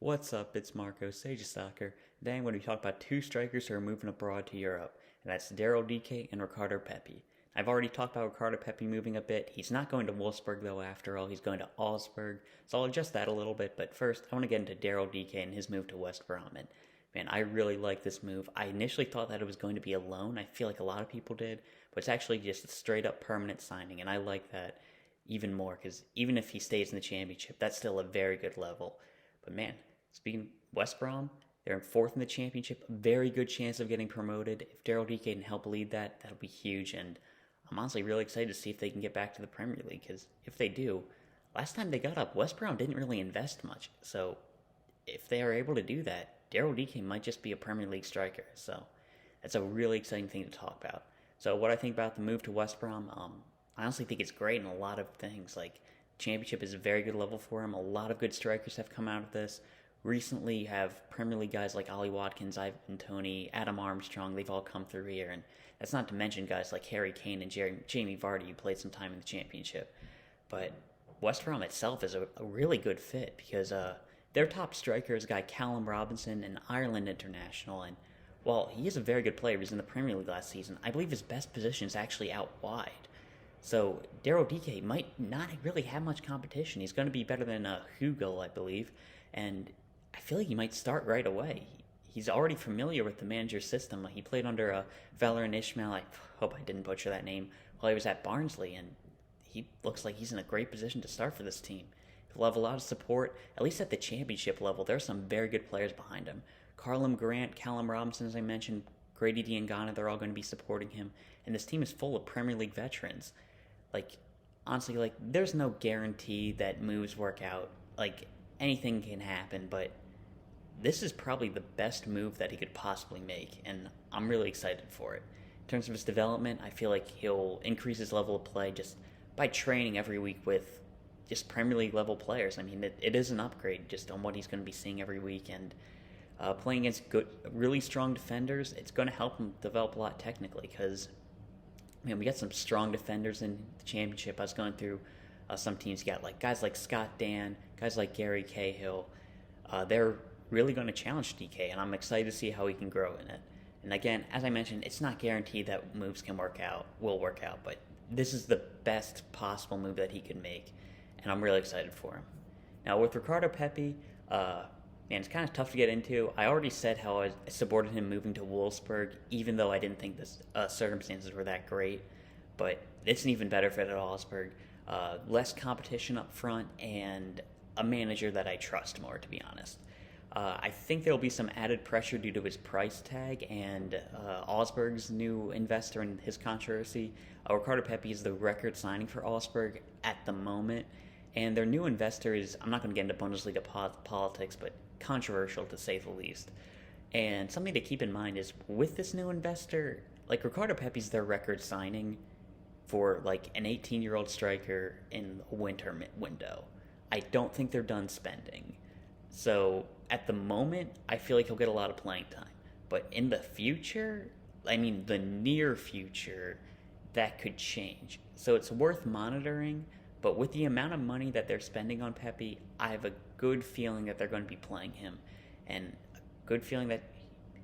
What's up? It's Marco, Sage of Soccer. Today I'm going to be talking about two strikers who are moving abroad to Europe, and that's Daryl Dike and Ricardo Pepi. I've already talked about Ricardo Pepi moving a bit. He's not going to Wolfsburg though, after all. He's going to Augsburg, so I'll adjust that a little bit. But first, I want to get into Daryl Dike and his move to West Brom. And man, I really like this move. I initially thought that it was going to be a loan. I feel like a lot of people did, but it's actually just a straight up permanent signing, and I like that even more because even if he stays in the championship, that's still a very good level. But man, speaking West Brom, they're in fourth in the championship. A very good chance of getting promoted. If Daryl Dike can help lead that, that'll be huge. And I'm honestly really excited to see if they can get back to the Premier League. Because if they do, last time they got up, West Brom didn't really invest much. So if they are able to do that, Daryl Dike might just be a Premier League striker. So that's a really exciting thing to talk about. So what I think about the move to West Brom, I honestly think it's great in a lot of things. Like championship is a very good level for him. A lot of good strikers have come out of this. Recently, you have Premier League guys like Ollie Watkins, Ivan Toney, Adam Armstrong. They've all come through here, and that's not to mention guys like Harry Kane and Jamie Vardy, who played some time in the championship. But West Brom itself is a really good fit because their top striker is a guy Callum Robinson, an Ireland international, and while he is a very good player, he was in the Premier League last season. I believe his best position is actually out wide. So Daryl Dike might not really have much competition. He's going to be better than Hugo, I believe, and I feel like he might start right away. He's already familiar with the manager's system. He played under Valérien Ismaël. I hope I didn't butcher that name. While he was at Barnsley, and he looks like he's in a great position to start for this team. He'll have a lot of support, at least at the championship level. There are some very good players behind him. Carlum Grant, Callum Robinson, as I mentioned, Grady Diangana, they're all going to be supporting him. And this team is full of Premier League veterans. Like, honestly, like, there's no guarantee that moves work out. Like, anything can happen, but this is probably the best move that he could possibly make, and I'm really excited for it. In terms of his development, I feel like he'll increase his level of play just by training every week with just Premier League level players. I mean, it is an upgrade just on what he's going to be seeing every week, and playing against good, really strong defenders, it's going to help him develop a lot technically because we got some strong defenders in the championship. I was going through some teams. You got like guys like Scott Dan, guys like Gary Cahill. They're really going to challenge DK, and I'm excited to see how he can grow in it. And again, as I mentioned, it's not guaranteed that moves will work out, but this is the best possible move that he could make, and I'm really excited for him. Now, with Ricardo Pepi, man, it's kind of tough to get into. I already said how I supported him moving to Wolfsburg, even though I didn't think the circumstances were that great, but it's an even better fit at Augsburg. Less competition up front, and a manager that I trust more, to be honest. I think there will be some added pressure due to his price tag and Augsburg's new investor and his controversy. Ricardo Pepi is the record signing for Augsburg at the moment, and their new investor is, I'm not going to get into Bundesliga politics, but controversial to say the least. And something to keep in mind is with this new investor, like Ricardo Pepi's their record signing for like an 18-year-old striker in a winter window. I don't think they're done spending. So at the moment, I feel like he'll get a lot of playing time. But in the future, the near future, that could change. So it's worth monitoring. But with the amount of money that they're spending on Pepi, I have a good feeling that they're going to be playing him. And a good feeling that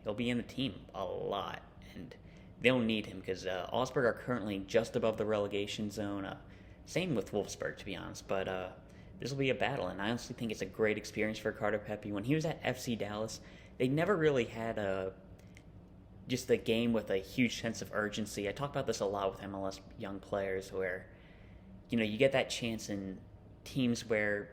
he'll be in the team a lot. And they'll need him because Augsburg are currently just above the relegation zone. Same with Wolfsburg, to be honest. But this will be a battle, and I honestly think it's a great experience for Ricardo Pepi. When he was at FC Dallas, they never really had just a game with a huge sense of urgency. I talk about this a lot with MLS young players where, you get that chance in teams where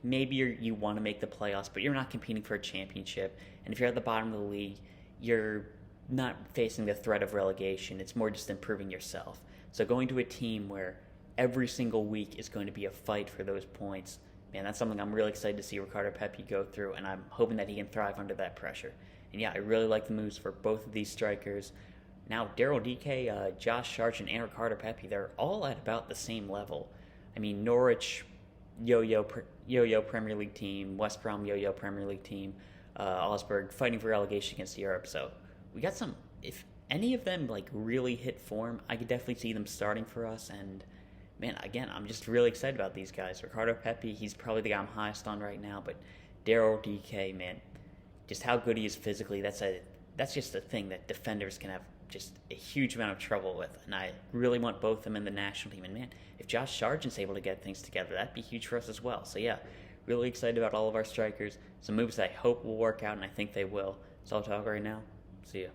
maybe you want to make the playoffs, but you're not competing for a championship. And if you're at the bottom of the league, you're not facing the threat of relegation. It's more just improving yourself. So going to a team where every single week is going to be a fight for those points, man, that's something I'm really excited to see Ricardo Pepi go through, and I'm hoping that he can thrive under that pressure. And yeah, I really like the moves for both of these strikers. Now, Daryl Dike, Josh Sargent, and Ricardo Pepi, they're all at about the same level. Norwich, yo-yo Premier League team, West Brom, yo-yo Premier League team, Augsburg fighting for relegation against Europe. So we got some, if any of them really hit form, I could definitely see them starting for us. And man, again, I'm just really excited about these guys. Ricardo Pepi, he's probably the guy I'm highest on right now, but Daryl Dike, man, just how good he is physically, that's just a thing that defenders can have just a huge amount of trouble with. And I really want both of them in the national team. And man, if Josh Sargent's able to get things together, that'd be huge for us as well. So yeah, really excited about all of our strikers. Some moves that I hope will work out, and I think they will. So I'll talk right now. See ya.